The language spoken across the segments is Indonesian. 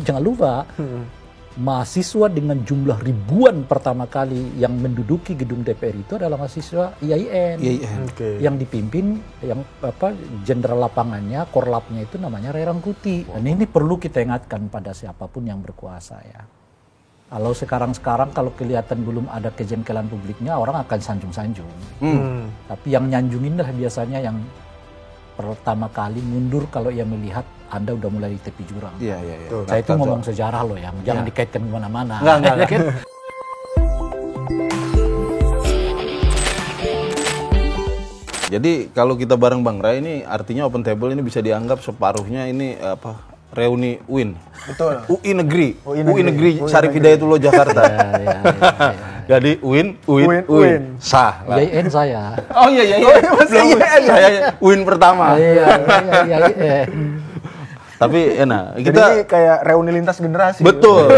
jangan lupa mahasiswa dengan jumlah ribuan pertama kali yang menduduki gedung DPR itu adalah mahasiswa IAIN. Yang dipimpin jenderal lapangannya, korlapnya itu namanya Ray Rangkuti. Dan ini perlu kita ingatkan pada siapapun yang berkuasa ya. Kalau sekarang kalau kelihatan belum ada kejengkelan publiknya, orang akan sanjung-sanjung. Tapi yang nyanjungin lah biasanya yang pertama kali mundur kalau ia melihat Anda udah mulai di tepi jurang. Iya. Saya itu ngomong sejarah loh yang jangan dikaitkan kemana-mana. Enggak. Jadi kalau kita bareng Bang Ray ini artinya Open Table ini bisa dianggap separuhnya ini reuni UIN. Betul. UI Negeri Syarif Hidayatullah Jakarta. Ya. Jadi UIN sah lah. IAIN saya. Oh iya. Saya UIN pertama. Iya. Tapi enak. Jadi ini kayak reuni lintas generasi. Betul.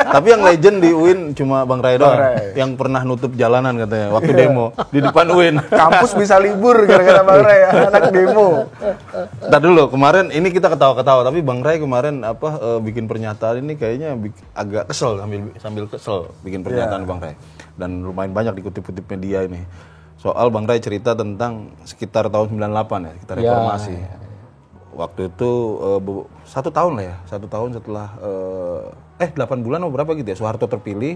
Tapi yang legend di UIN cuma Bang Ray doang. Yang pernah nutup jalanan katanya waktu demo di depan UIN. Kampus bisa libur gara-gara Bang Ray anak demo. Ntar dulu, kemarin ini kita ketawa-ketawa, tapi Bang Ray kemarin bikin pernyataan ini kayaknya agak kesel sambil kesel bikin pernyataan Bang Ray. Dan lumayan banyak dikutip-kutip media ini. Soal Bang Ray cerita tentang sekitar tahun 98 ya, sekitar reformasi. Waktu itu 1 tahun lah ya, 1 tahun setelah 8 bulan atau berapa gitu ya, Soeharto terpilih,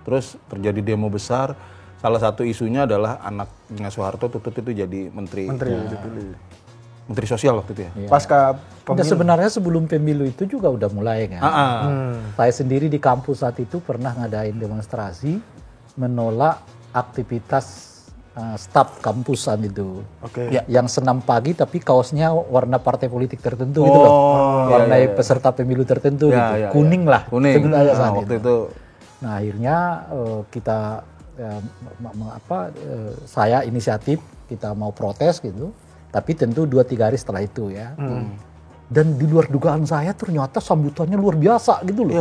terus terjadi demo besar. Salah satu isunya adalah anaknya Soeharto Tutut itu jadi menteri sosial waktu itu ya. Pasca pemilu. Sebenarnya sebelum pemilu itu juga udah mulai kan. Saya sendiri di kampus saat itu pernah ngadain demonstrasi menolak aktivitas staf kampusan itu, yang senam pagi tapi kaosnya warna partai politik tertentu gitu loh, warna peserta pemilu tertentu gitu, kuning lah, waktu itu. Nah akhirnya kita saya inisiatif kita mau protes gitu, tapi tentu 2-3 hari setelah itu ya. Dan di luar dugaan saya ternyata sambutannya luar biasa gitu loh.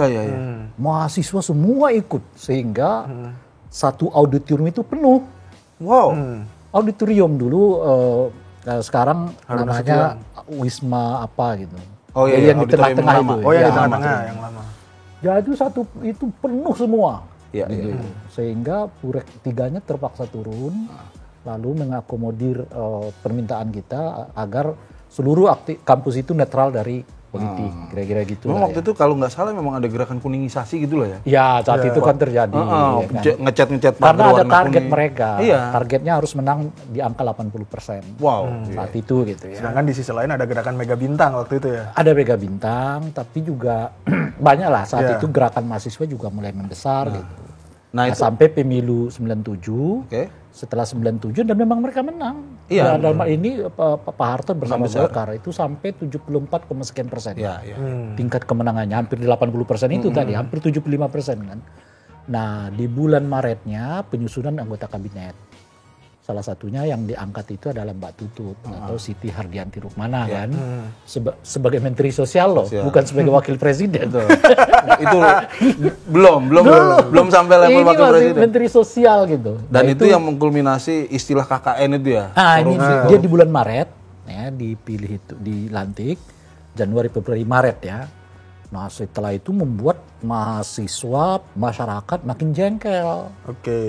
Mahasiswa semua ikut sehingga satu auditorium itu penuh. Wow. Auditorium dulu sekarang namanya Wisma apa gitu. Yang di tengah-tengah itu. Yang di tengah-tengah yang lama. Jadi itu penuh semua. Iya. Sehingga Purek 3-nya terpaksa turun lalu mengakomodir permintaan kita agar seluruh kampus itu netral dari politik, kira-kira gitu. Memang waktu itu kalau nggak salah memang ada gerakan kuningisasi gitu loh ya. Ya saat itu kan terjadi. Ngecat karena ada target kuning. Mereka. Iya. Targetnya harus menang di angka 80%. Wow. Saat itu gitu ya. Sedangkan di sisi lain ada gerakan Mega Bintang waktu itu ya. Ada Mega Bintang, tapi juga banyak lah saat itu gerakan mahasiswa juga mulai membesar gitu. Nah sampai pemilu 97. Setelah 97 dan memang mereka menang. Iya. Dalam hal ini Pak Harto bersama Golkar itu sampai 74,sekian%. Tingkat kemenangannya hampir di 80% itu tadi, hampir 75% kan. Nah, di bulan Maretnya penyusunan anggota kabinet. Salah satunya yang diangkat itu adalah Mbak Tutut atau Siti Hardianti Rukmana kan. Sebagai Menteri Sosial loh, bukan sebagai Wakil Presiden. Itu belum sampai level Wakil Presiden. Menteri Sosial gitu. Dan itu yang mengkulminasi istilah KKN itu ya. Ini dia di bulan Maret ya dipilih itu, dilantik Januari, Februari, Maret ya. Nah setelah itu membuat mahasiswa, masyarakat makin jengkel.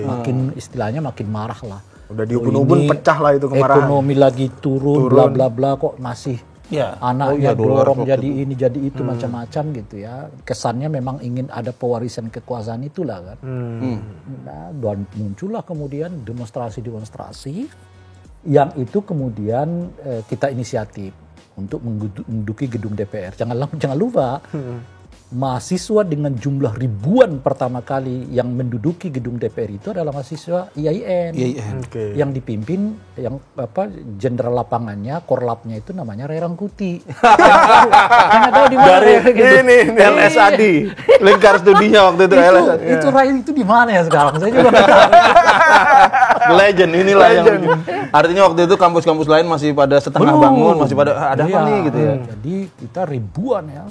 Makin istilahnya makin marah lah. Udah di ubun-ubun pecah lah itu kemarahan. Ekonomi lagi turun. Bla bla bla kok masih anaknya dorong jadi ini jadi itu macam-macam gitu ya. Kesannya memang ingin ada pewarisan kekuasaan itulah kan. Nah, dan muncullah kemudian demonstrasi yang itu kemudian kita inisiatif untuk menduduki gedung DPR. Jangan lupa mahasiswa dengan jumlah ribuan pertama kali yang menduduki gedung DPR itu adalah mahasiswa IAIN. Yang dipimpin jenderal lapangannya, korlapnya itu namanya Ray Rangkuti. Dari ini LSAD, lingkar studinya waktu itu LSAD. Itu Ray itu di mana ya sekarang? Saya juga nggak tahu. Legend inilah yang artinya waktu itu kampus-kampus lain masih pada setengah bangun, masih pada ada apa nih gitu ya. Jadi kita ribuan ya.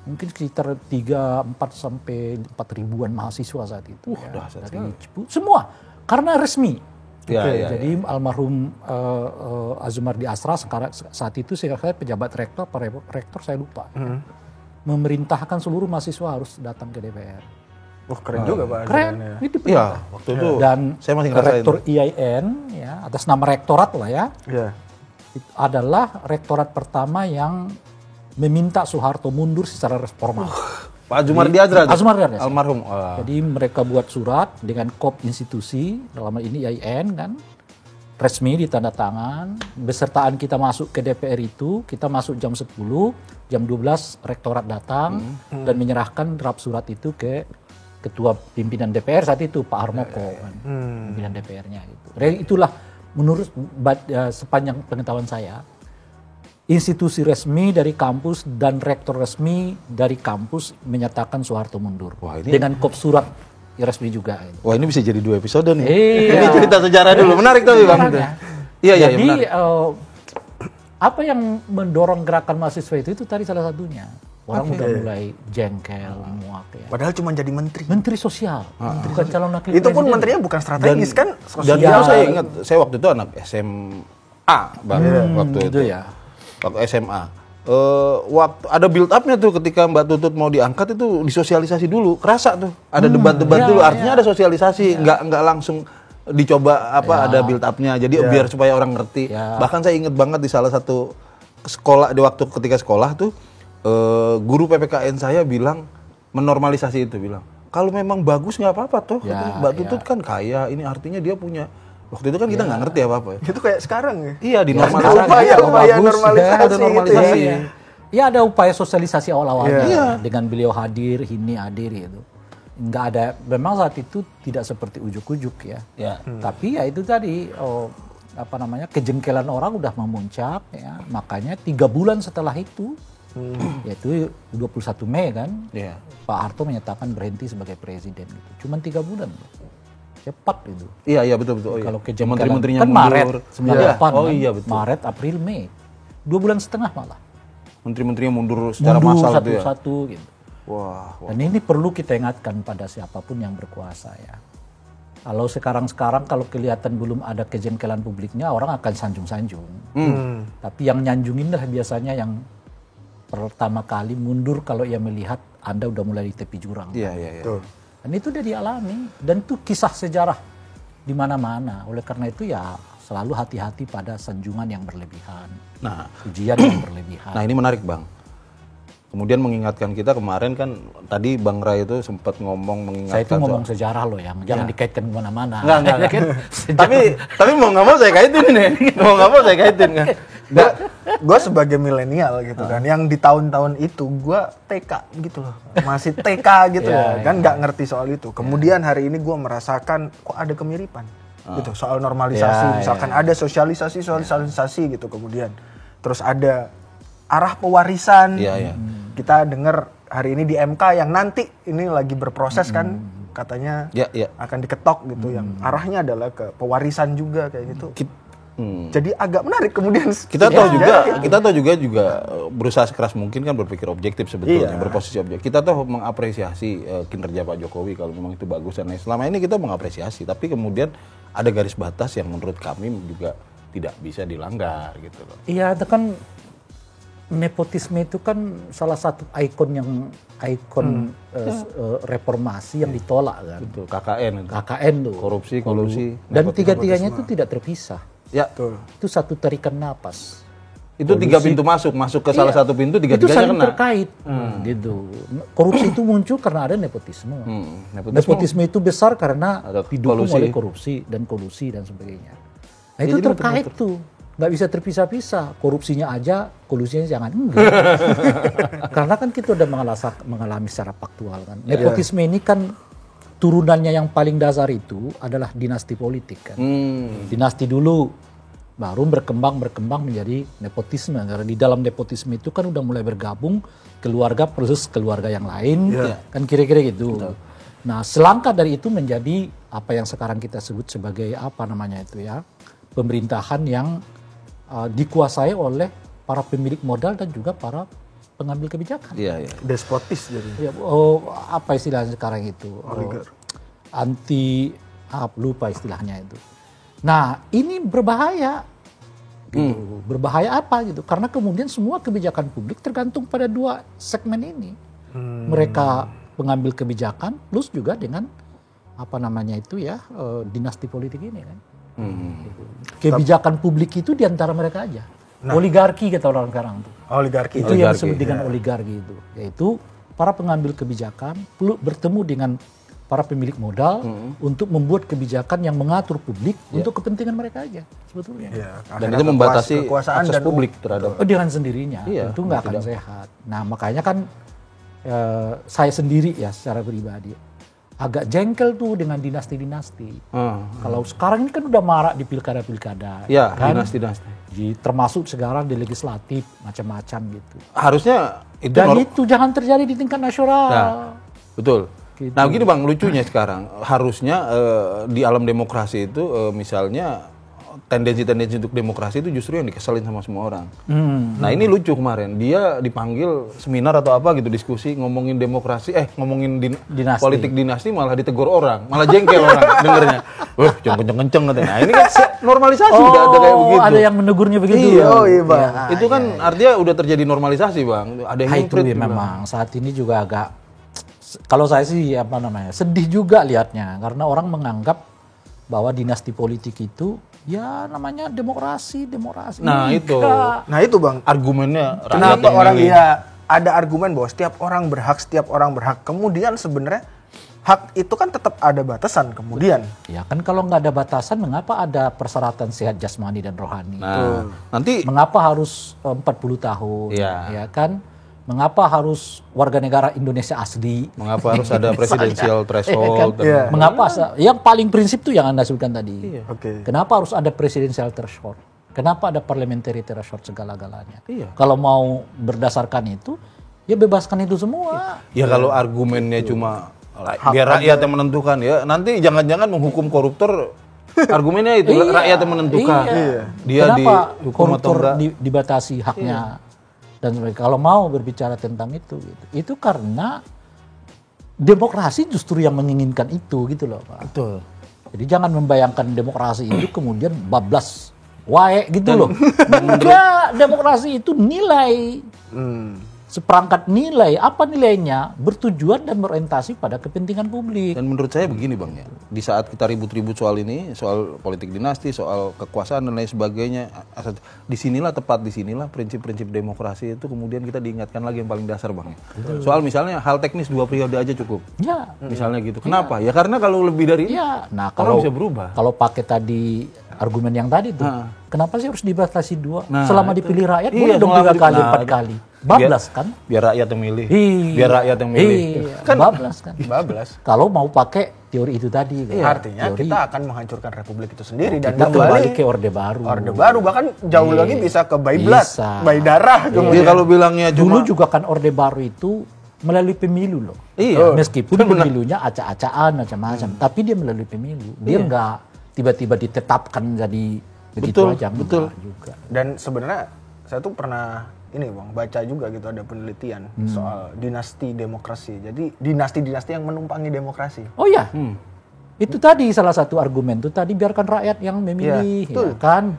Mungkin sekitar 3-4 sampai 4 ribuan mahasiswa saat itu. Dari semua karena resmi. Jadi almarhum Azumardi Asra saat itu saya pejabat rektor, Pak rektor saya lupa. memerintahkan seluruh mahasiswa harus datang ke DPR. Wah, keren juga Pak. Keren, ajarannya. itu Iya, perintah. waktu itu Dan saya masih ngerasain rektor IAIN ya atas nama rektorat lah ya, Iya. itu adalah rektorat pertama yang meminta Soeharto mundur secara formal. Pak Jumardi Adra. Pak Jumardi Adra. Almarhum. Jadi mereka buat surat dengan kop institusi, dalam hal ini IAIN kan, resmi ditanda tangan, besertaan kita masuk ke DPR itu, kita masuk jam 10, jam 12 rektorat datang dan menyerahkan draft surat itu ke ketua pimpinan DPR saat itu Pak Harmoko kan, pimpinan DPR-nya gitu. Itulah menurut sepanjang pengetahuan saya, institusi resmi dari kampus dan rektor resmi dari kampus menyatakan Soeharto mundur. Wah, ini dengan kop surat resmi juga. Gitu. Wah, ini bisa jadi 2 episode nih. Iya. Ini cerita sejarah dulu. Menarik tapi Bang. Iya, iya, Jadi menarik. apa yang mendorong gerakan mahasiswa itu tadi salah satunya. Orang udah mulai jengkel, muak ya. Padahal cuma jadi menteri. Menteri sosial, bukan calon wakil Itu pun presiden. menterinya bukan strategis kan? Dan Iya. itu saya ingat, saya waktu itu anak SMA Bang, waktu itu. ya. Waktu SMA. Waktu ada build up-nya tuh ketika Mbak Tutut mau diangkat itu disosialisasi dulu. Kerasa tuh. Ada debat-debat iya, dulu. Artinya iya. ada sosialisasi, nggak langsung dicoba ada build up-nya. Jadi biar supaya orang ngerti. Ya. Bahkan saya ingat banget di salah satu sekolah di waktu ketika sekolah tuh guru PPKN saya bilang menormalisasi itu, bilang kalau memang bagus nggak apa-apa toh. Ya, Katanya, Mbak Tutut kan kaya, ini artinya dia punya. Waktu itu kan kita nggak ngerti apa-apa ya. Itu kayak sekarang ya. Iya, Ada dinormalisasi. upaya Bagus, normalisasi ada normalisasi. gitu ya. Ya ada upaya sosialisasi awal-awalnya Iya. dengan beliau hadir, Hini hadir itu. Nggak ada, memang saat itu tidak seperti ujuk-ujuk ya. Tapi ya itu tadi kejengkelan orang udah memuncak ya. Makanya 3 bulan setelah itu, yaitu 21 Mei kan, Iya. Pak Harto menyatakan berhenti sebagai presiden gitu. Cuman 3 bulan. Cepat itu. Iya betul. Oh, iya. Kalau kejengkelan Menteri-menterinya kan mundur. Maret 98 Oh kan? iya betul. Maret, April, Mei. 2 bulan setengah malah. Menteri-menterinya mundur secara Mundur massal gitu ya. satu-satu gitu. Wah. Dan ini perlu kita ingatkan pada siapapun yang berkuasa ya. Kalau sekarang kalau kelihatan belum ada kejengkelan publiknya, orang akan sanjung-sanjung. Tapi yang nyanjungin lah biasanya yang pertama kali mundur kalau ia melihat Anda udah mulai di tepi jurang. Iya. Tuh. Dan itu udah dialami. Dan itu kisah sejarah di mana-mana. Oleh karena itu ya selalu hati-hati pada sanjungan yang berlebihan. Nah, Ujian yang berlebihan. ini menarik Bang. Kemudian mengingatkan kita kemarin kan tadi Bang Ray itu sempat mengingatkan. Saya itu ngomong sejarah loh yang jangan dikaitkan kemana-mana. Enggak. Kan? tapi mau nggak mau saya kaitin nih. Mau nggak mau saya kaitin kan. Gue sebagai milenial gitu kan, yang di tahun-tahun itu gue TK gitu loh, masih TK gitu ya, kan nggak ngerti soal itu. Kemudian hari ini gue merasakan kok ada kemiripan gitu soal normalisasi, misalkan ada sosialisasi gitu, kemudian terus ada arah pewarisan. Kita dengar hari ini di MK yang nanti ini lagi berproses kan, katanya akan diketok gitu, yang arahnya adalah ke pewarisan juga kayak gitu. Jadi agak menarik kemudian. Kita tahu juga berusaha sekeras mungkin kan berpikir objektif sebetulnya, berposisi objektif. Kita tahu mengapresiasi kinerja Pak Jokowi kalau memang itu bagus dan selama ini kita mengapresiasi, tapi kemudian ada garis batas yang menurut kami juga tidak bisa dilanggar gitu loh. Iya, itu kan nepotisme itu kan salah satu ikon reformasi yang ditolak kan. Betul, KKN itu. KKN tuh. Korupsi. Dan tiga-tiganya itu tidak terpisah. Ya, Itu satu tarikan napas. itu 3 pintu masuk ke salah satu pintu, Itu tiga-tiganya saling kena. terkait, gitu. Korupsi itu muncul karena ada nepotisme. Nepotisme itu besar karena ada didukung kolusi. oleh korupsi dan sebagainya. Nah itu jadi terkait tuh, nggak bisa terpisah-pisah. Korupsinya aja, kolusinya jangan enggak. Karena kan kita udah mengalami secara faktual kan. Nepotisme ini kan turunannya yang paling dasar itu adalah dinasti politik kan. Dinasti dulu baru berkembang menjadi nepotisme. Karena di dalam nepotisme itu kan udah mulai bergabung keluarga versus keluarga yang lain, kan kira-kira gitu. Betul. Nah, selangkah dari itu menjadi apa yang sekarang kita sebut sebagai pemerintahan yang dikuasai oleh para pemilik modal dan juga para pengambil kebijakan. Iya. Despotis jadi. Ya, apa istilahnya sekarang itu? Lupa istilahnya itu. Nah, ini berbahaya. Gitu. Berbahaya apa gitu? Karena kemudian semua kebijakan publik tergantung pada dua segmen ini. Mereka pengambil kebijakan plus juga dengan apa namanya itu ya dinasti politik ini kan. Gitu. Kebijakan publik itu diantara mereka aja. Oligarki kata orang sekarang tuh. Oligarki. Itu yang disebut dengan oligarki itu, yaitu para pengambil kebijakan bertemu dengan para pemilik modal untuk membuat kebijakan yang mengatur publik untuk kepentingan mereka aja sebetulnya. Dan itu membatasi akses publik terhadap dengan sendirinya, itu nggak akan sehat. Nah makanya kan saya sendiri ya secara pribadi agak jengkel tuh dengan dinasti-dinasti. Kalau sekarang ini kan udah marak di pilkada-pilkada, kan? Dinasti-dinasti. Termasuk sekarang di legislatif macam-macam gitu. Harusnya itu itu jangan terjadi di tingkat nasional. Nah, betul. Gitu. Nah begini Bang, lucunya sekarang harusnya di alam demokrasi itu misalnya tendensi-tendensi untuk demokrasi itu justru yang dikeselin sama semua orang. Nah ini lucu kemarin, dia dipanggil seminar atau apa gitu diskusi ngomongin demokrasi, ngomongin dinasti. Politik dinasti malah ditegur orang, malah jengkel orang dengernya. Wah jangan kenceng-kenceng katanya. Nah ini kan normalisasi udah ada kayak begitu. Ada yang menegurnya begitu. Iya Bang. Itu kan artinya udah terjadi normalisasi Bang. Ada yang itu ya memang saat ini juga agak, kalau saya sih sedih juga lihatnya karena orang menganggap bahwa dinasti politik itu ya namanya demokrasi. Nah itu Bang argumennya. Kenapa orang ada argumen bahwa setiap orang berhak. Kemudian sebenarnya hak itu kan tetap ada batasan kemudian. Ya kan kalau nggak ada batasan mengapa ada persyaratan sehat jasmani dan rohani? Nah, nanti mengapa harus 40 tahun? Ya kan? Mengapa harus warga negara Indonesia asli? Mengapa harus ada presidensial threshold? Kan? Mengapa? Yang paling prinsip itu yang Anda sebutkan tadi. Kenapa harus ada presidensial threshold? Kenapa ada parliamentary threshold segala-galanya? Kalau mau berdasarkan itu, ya bebaskan itu semua. Ya kalau argumennya cuma biar rakyat yang menentukan ya, nanti jangan-jangan menghukum koruptor. Argumennya itu rakyat yang menentukan. Dia kenapa dihukum atau enggak? Dibatasi haknya? Dan kalau mau berbicara tentang itu karena demokrasi justru yang menginginkan itu gitu loh Pak. Betul. Jadi jangan membayangkan demokrasi itu kemudian bablas wae gitu loh. Enggak, demokrasi itu nilai. Seperangkat nilai, apa nilainya? Bertujuan dan berorientasi pada kepentingan publik. Dan menurut saya begini Bang ya, di saat kita ribut-ribut soal ini, soal politik dinasti, soal kekuasaan dan lain sebagainya, disinilah prinsip-prinsip demokrasi itu kemudian kita diingatkan lagi yang paling dasar Bang ya. Soal misalnya hal teknis 2 periode aja cukup. Ya. Misalnya gitu. Kenapa? Ya karena kalau lebih dari itu, nah kalau bisa berubah. Kalau pakai tadi argumen yang tadi tuh, kenapa sih harus dibatasi 2? Selama dipilih rakyat, boleh dong 3 kali, 4 kali. Bablas kan? Biar rakyat yang milih. Biar rakyat yang milih. Kan bablas kan? Bablas. Kalau mau pakai teori itu tadi. Artinya kita akan menghancurkan republik itu sendiri dan kembali ke Orde Baru. Orde Baru bahkan jauh lagi bisa ke Baiblat, Bayi darah. Jadi kalau bilangnya dulu juga kan Orde Baru itu melalui pemilu loh. Meskipun pemilunya acak-acakan macam-macam, tapi dia melalui pemilu. Dia enggak tiba-tiba ditetapkan jadi begitu aja. Betul juga. Dan sebenarnya saya tuh pernah baca juga gitu, ada penelitian soal dinasti demokrasi. Jadi dinasti-dinasti yang menumpangi demokrasi. Oh ya, itu tadi salah satu argumen tuh tadi biarkan rakyat yang memilih, ya kan?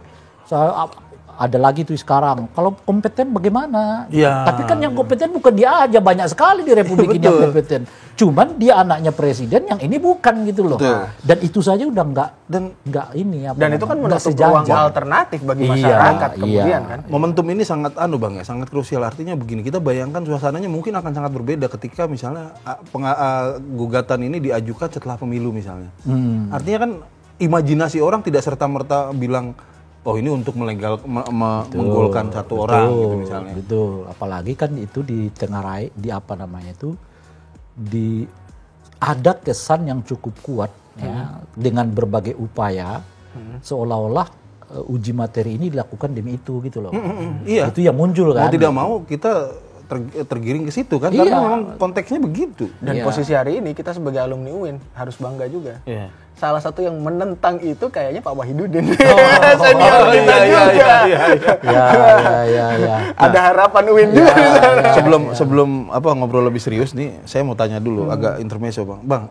Ada lagi tuh sekarang. Kalau kompeten bagaimana? Tapi kan yang kompeten bukan dia aja, banyak sekali di Republik ini yang kompeten. Cuman dia anaknya presiden, yang ini bukan gitu loh. Dan itu saja udah nggak ini. Dan itu kan menutup ruang alternatif bagi masyarakat kemudian kan. Momentum ini sangat Bang ya, sangat krusial. Artinya begini, kita bayangkan suasananya mungkin akan sangat berbeda ketika misalnya gugatan ini diajukan setelah pemilu misalnya. Artinya kan imajinasi orang tidak serta-merta bilang oh ini untuk menggolkan satu orang gitu misalnya. Betul, apalagi kan itu ditengarai ada kesan yang cukup kuat ya dengan berbagai upaya seolah-olah uji materi ini dilakukan demi itu gitu loh. Itu yang muncul kan. Mau tidak mau kita tergiring ke situ kan, karena memang konteksnya begitu. Dan posisi hari ini kita sebagai alumni UIN harus bangga juga. Salah satu yang menentang itu kayaknya Pak Wahidudin. Senior kita juga. Ada harapan UIN juga. Sebelum ngobrol lebih serius nih, saya mau tanya dulu agak intermezzo Bang. Bang,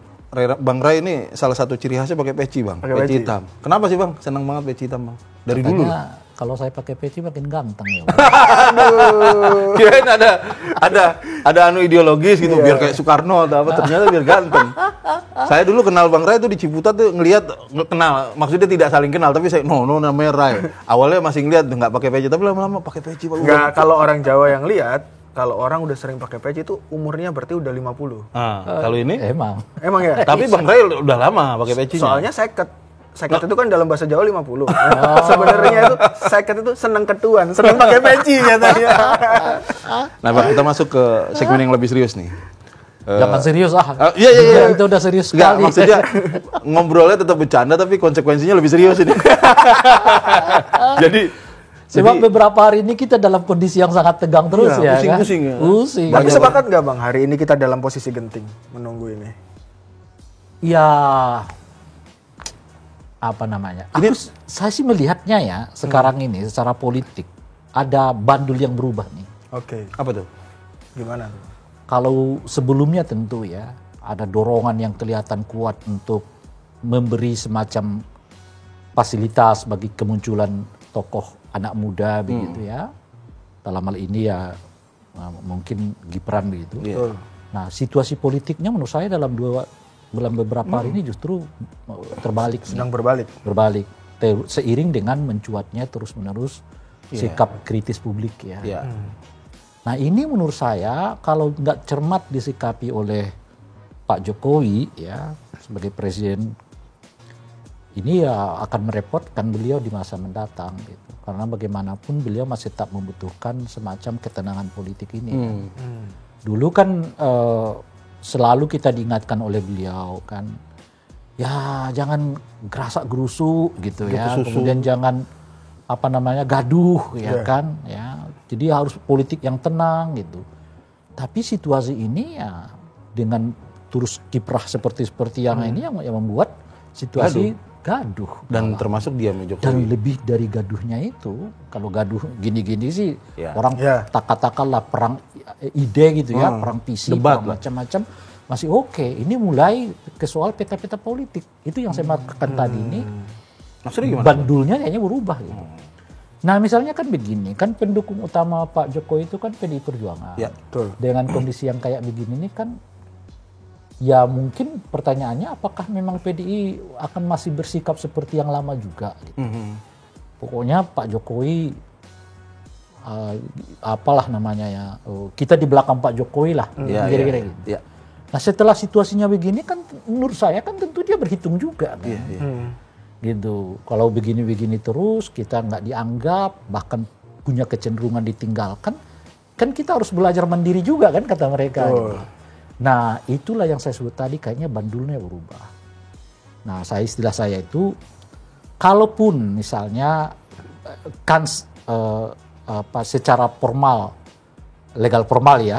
Bang Ray ini salah satu ciri khasnya pakai peci, Bang. Peci hitam. Kenapa sih, Bang? Senang banget peci hitam, Bang. Dari dulu. Kalau saya pakai peci makin ganteng ya. Aduh. Kirain ada anu ideologis gitu, biar kayak Soekarno atau apa, ternyata biar ganteng. Saya dulu kenal Bang Ray tuh di Ciputat tuh kenal, maksudnya tidak saling kenal, tapi saya namanya Ray. Awalnya masih ngeliat nggak pakai peci, tapi lama-lama pakai peci. Nggak, kalau orang Jawa yang lihat, kalau orang udah sering pakai peci itu umurnya berarti udah 50. Kalau ini? Emang ya? Tapi Bang Ray udah lama pakai pecinya. Soalnya seket itu kan dalam bahasa Jawa 50. Sebenarnya itu seket itu seneng ketuan, seneng pakai peci katanya. Nah, Bang, kita masuk ke segmen yang lebih serius nih. Jangan serius Iya. Itu udah serius sekali. Nggak, maksudnya ngobrolnya tetap bercanda tapi konsekuensinya lebih serius ini. Sebab beberapa hari ini kita dalam kondisi yang sangat tegang terus ya. Pusing-pusing kan? ya. Pusing. Tapi sepakat nggak Bang, hari ini kita dalam posisi genting menunggu ini? Ya, apa namanya? Saya sih melihatnya ya sekarang ini secara politik ada bandul yang berubah nih. Oke. Apa tuh? Gimana? Kalau sebelumnya tentu ya ada dorongan yang kelihatan kuat untuk memberi semacam fasilitas bagi kemunculan tokoh anak muda begitu ya. Dalam hal ini ya mungkin Gibran begitu. Yeah. Nah, situasi politiknya menurut saya dalam beberapa hari ini justru terbalik. Sedang berbalik. Seiring dengan mencuatnya terus-menerus sikap kritis publik ya. Yeah. Nah, ini menurut saya kalau nggak cermat disikapi oleh Pak Jokowi ya sebagai presiden, ini ya akan merepotkan beliau di masa mendatang gitu. Karena bagaimanapun beliau masih tetap membutuhkan semacam ketenangan politik ini. Kan. Dulu kan selalu kita diingatkan oleh beliau kan, ya jangan gerasak gerusuk gitu ya, kemudian jangan gaduh ya kan, ya. Jadi harus politik yang tenang gitu. Tapi situasi ini ya dengan terus kiprah seperti yang ini yang membuat situasi gaduh. Dan termasuk dia Jokowi. Dan lebih dari gaduhnya itu, kalau gaduh gini-gini sih orang katakanlah perang ide gitu ya, perang visi, perang macam-macam masih oke. Ini mulai ke soal peta-peta politik. Itu yang saya maksudkan tadi ini. Maksudnya gimana? Bandulnya kayaknya berubah gitu. Nah misalnya kan begini, kan pendukung utama Pak Jokowi itu kan PDI Perjuangan. Ya, betul. Dengan kondisi yang kayak begini ini kan, ya mungkin pertanyaannya apakah memang PDI akan masih bersikap seperti yang lama juga gitu. Pokoknya Pak Jokowi apalah namanya ya, kita di belakang Pak Jokowi lah, kira-kira gitu. Ya. Nah setelah situasinya begini kan menurut saya kan tentu dia berhitung juga kan. Gitu. Kalau begini-begini terus kita nggak dianggap, bahkan punya kecenderungan ditinggalkan, kan kita harus belajar mandiri juga kan kata mereka. Gitu. Nah itulah yang saya sebut tadi, kayaknya bandulnya berubah. Nah istilah saya itu, kalaupun misalnya kan secara formal, legal formal ya,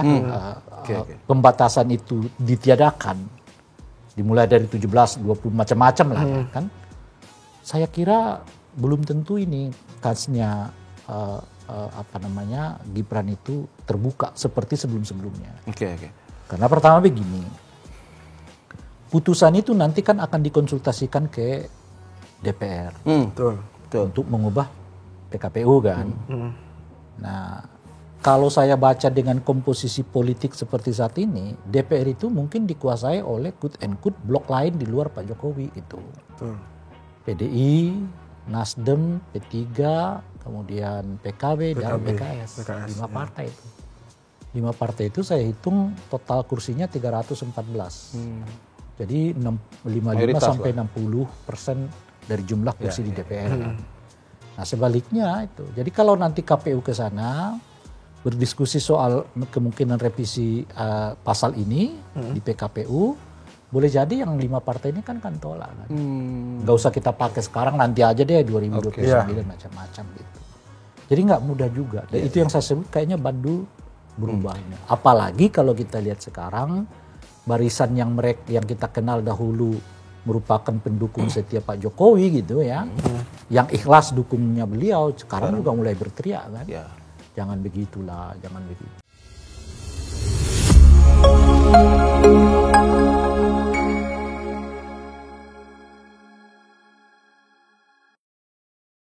pembatasan itu ditiadakan, dimulai dari 17-20 macam-macam lah ya, kan. Saya kira belum tentu ini kansnya Gibran itu terbuka seperti sebelum-sebelumnya. Karena pertama begini, putusan itu nanti kan akan dikonsultasikan ke DPR untuk mengubah PKPU kan. Nah, kalau saya baca dengan komposisi politik seperti saat ini, DPR itu mungkin dikuasai oleh quote and quote blok lain di luar Pak Jokowi itu. PDI, Nasdem, P3, kemudian PKB dan PKS. 5 partai itu. 5 partai itu saya hitung total kursinya 314. Jadi 55 sampai 60% dari jumlah kursi di DPR. Kan. Nah sebaliknya itu. Jadi kalau nanti KPU ke sana berdiskusi soal kemungkinan revisi pasal ini di PKPU, boleh jadi yang 5 partai ini kan tolak kan. Nggak usah kita pakai sekarang, nanti aja deh 2029 macam-macam gitu. Jadi nggak mudah juga. Dan itu yang saya sebut kayaknya bandul berubahnya. Apalagi kalau kita lihat sekarang barisan yang kita kenal dahulu merupakan pendukung setia Pak Jokowi gitu ya, yang ikhlas dukungnya beliau sekarang juga mulai berteriak kan. Jangan begitulah, jangan begitu.